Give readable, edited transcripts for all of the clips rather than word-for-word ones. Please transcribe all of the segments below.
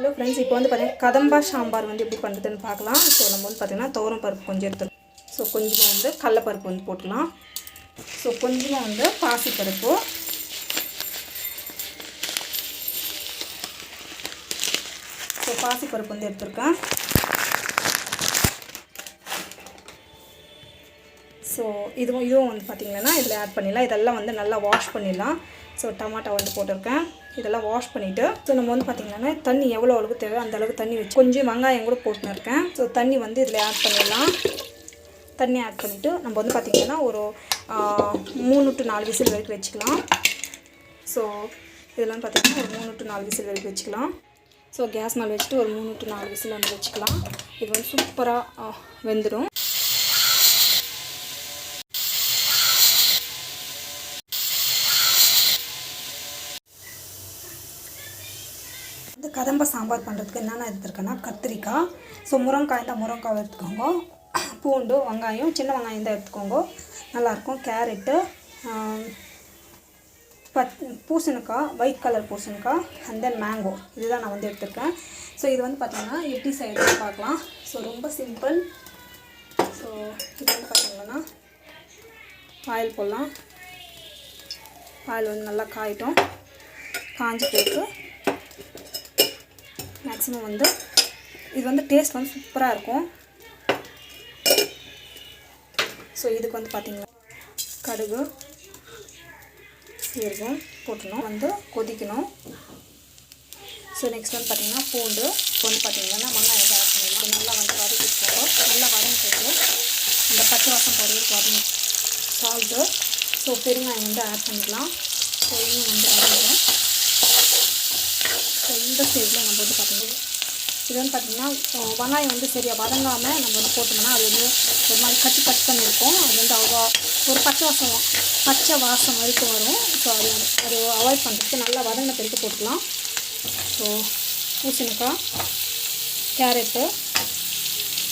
Hello friends, இப்போ வந்து பார்த்தீங்கன்னா கதம்பா சாம்பார் வந்து எப்படி பண்ணுறதுன்னு பார்க்கலாம். ஸோ நம்ம வந்து பார்த்திங்கன்னா துவரம் பருப்பு கொஞ்சம் எடுத்துக்கலாம். ஸோ கொஞ்சமாக வந்து கடலப்பருப்பு வந்து போட்டுக்கலாம். ஸோ கொஞ்சமாக வந்து பாசிப்பருப்பு, ஸோ பாசிப்பருப்பு வந்து எடுத்துருக்கேன். ஸோ இதுவும் வந்து பார்த்திங்கன்னா இதில் ஆட் பண்ணிடலாம். இதெல்லாம் வந்து நல்லா வாஷ் பண்ணிடலாம். ஸோ டமாட்டோ வந்து போட்டிருக்கேன். இதெல்லாம் வாஷ் பண்ணிவிட்டு ஸோ நம்ம வந்து பார்த்திங்கன்னா தண்ணி எவ்வளோ அளவுக்கு தேவை அந்த அளவுக்கு தண்ணி வச்சு கொஞ்சம் வெங்காயம் கூட போட்டுன்னு இருக்கேன். ஸோ தண்ணி வந்து இதில் ஆட் பண்ணிடலாம். தண்ணி ஆட் பண்ணிவிட்டு நம்ம வந்து பார்த்திங்கன்னா ஒரு 3 to 4 விசில் வரைக்கும் வச்சுக்கலாம். ஸோ இதெல்லாம் பார்த்திங்கன்னா ஒரு 3 to 4 விசில் வரைக்கும் வச்சுக்கலாம். ஸோ கேஸ் மேலே வச்சுட்டு ஒரு 3 to 4 விசில் வந்து வச்சுக்கலாம். இது வந்து சூப்பராக வெந்துடும். இந்த கதம்ப சாம்பார் பண்ணுறதுக்கு என்னென்ன எடுத்துருக்கேன்னா கத்திரிக்காய், ஸோ முருங்காய் இருந்தால் முருங்காய் எடுத்துக்கோங்க, பூண்டு, வெங்காயம், சின்ன வெங்காயம் தான் எடுத்துக்கோங்க, நல்லாயிருக்கும். கேரட்டு, பூசணிக்காய், ஒயிட் கலர் பூசணிக்காய், அண்ட் தென் மேங்கோ, இதுதான் நான் வந்து எடுத்துருக்கேன். ஸோ இது வந்து பார்த்திங்கன்னா எப்படி செய்யறதுன்னு பார்க்கலாம். ஸோ ரொம்ப சிம்பிள். ஸோ இது வந்து பார்த்திங்கன்னா ஆயில் போடலாம். ஆயில் வந்து நல்லா காயிட்டோம். காஞ்சி போயிட்டு மேக்ஸிமம் வந்து இது வந்து டேஸ்ட் வந்து சூப்பராக இருக்கும். ஸோ இதுக்கு வந்து பார்த்திங்கன்னா கடுகு, சீரகம் போட்டணும், வந்து கொதிக்கணும். ஸோ நெக்ஸ்ட் வந்து பார்த்திங்கன்னா பூண்டு வந்து பார்த்திங்கன்னா வெங்காயம் ஆட் பண்ணிடலாம். நல்லா வந்து வதக்கிட்டு நல்லா வதங்கிட்டு அந்த பச்சை வாசம் போடுறதுக்கு வதங்கி சால்ட்டு, ஸோ பெருங்காயம் வந்து ஆட் பண்ணிக்கலாம். ஸோ இன்னும் வந்து வதங்குறேன். ஸோ இந்த ஸ்டேஜில் நம்ம வந்து பார்த்திங்கன்னா இது வந்து பார்த்திங்கன்னா வெங்காயம் வந்து சரியாக வதங்காமல் நம்ம வந்து போட்டோம்னா அது வந்து ஒரு மாதிரி கட்டி கட் இருக்கும். அது வந்து அவ்வளோ ஒரு பச்சை வாசம் வரைக்கும் வரும். ஸோ அது அவாய்ட் பண்ணுறதுக்கு நல்லா வதங்கின பிறகு போட்டுக்கலாம். ஸோ பூசணிக்காய், கேரட்டு,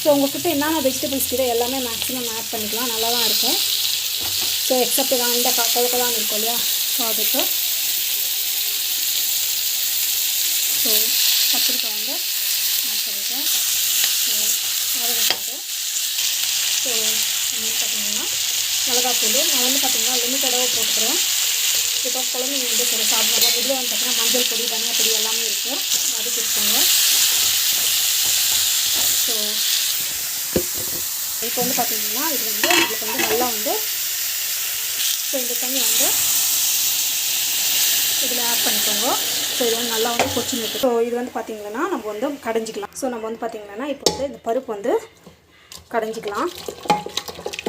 ஸோ உங்கள்கிட்ட என்னென்ன வெஜிடபிள்ஸ் கிட்ட எல்லாமே மேக்ஸிமம் ஆட் பண்ணிக்கலாம். நல்லா தான் இருக்கும். ஸோ எக்ஸப்ட் தான் இந்த கலக்கெல்லாம் இருக்கும் இல்லையா, ஸோ அதுக்கு. ஸோ கத்திரிக்காய் வந்து ஆட் பண்ணிட்டேன். ஸோ வதக்கிட்டு ஸோ வந்து பார்த்திங்கன்னா மிளகாத்தூள் நான் வந்து பார்த்திங்கன்னா லிமிட்டடாக போட்டுக்கிறேன். இப்போ குழந்தைங்க வந்து சில சாப்பிடுவாங்க. இதில் வந்து பார்த்திங்கன்னா மஞ்சள் பொடி, தனியா பொடி எல்லாமே இருக்குது, அதுக்கு இருக்குங்க. ஸோ இப்போ வந்து பார்த்திங்கன்னா இது வந்து நம்மளுக்கு வந்து நல்லா வந்து ஸோ இந்த தண்ணி வந்து இதில் ஆட் பண்ணிக்கோங்க. ஸோ இது வந்து நல்லா வந்து கொச்சி நிற்கும். ஸோ இது வந்து பார்த்திங்கன்னா நம்ம வந்து கடைஞ்சிக்கலாம். ஸோ நம்ம வந்து பார்த்திங்கன்னா இப்போ வந்து இந்த பருப்பு வந்து கடைஞ்சிக்கலாம்.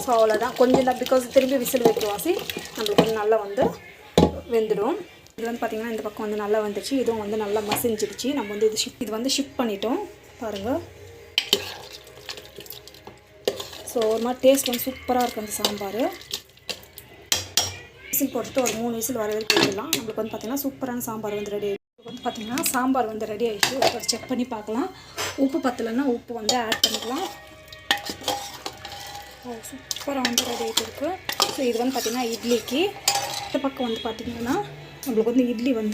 ஸோ அவ்வளோதான், கொஞ்சம் தான், பிகாஸ் திரும்பி விசில் வைக்க வாசி நம்மளுக்கு வந்து நல்லா வந்து வெந்துடும். இது வந்து பார்த்திங்கன்னா இந்த பக்கம் வந்து நல்லா வந்துடுச்சு. இதுவும் வந்து நல்லா மசிஞ்சிடுச்சு. நம்ம வந்து இது வந்து ஷிஃப்ட் பண்ணிட்டோம் பாருங்கள். ஸோ ஒரு மாதிரி டேஸ்ட் வந்து சூப்பராக இருக்கும் அந்த சாம்பார். விசில் போட்டுட்டு ஒரு 3 விசில் வர வரைக்கும் வைக்கலாம். நம்மளுக்கு வந்து பார்த்திங்கன்னா சூப்பரான சாம்பார் வந்து ரெடி ஆகிடுச்சு. வந்து பார்த்திங்கன்னா சாம்பார் வந்து ரெடி ஆகிடுச்சு. ஒரு செக் பண்ணி பார்க்கலாம். உப்பு பத்தலைன்னா உப்பு வந்து ஆட் பண்ணிக்கலாம். சூப்பராக வந்து ரெடி ஆகிட்டு இருக்குது. ஸோ இது வந்து பார்த்திங்கன்னா இட்லிக்கு இந்த பக்கம் வந்து பார்த்திங்கன்னா நம்மளுக்கு வந்து இட்லி வந்து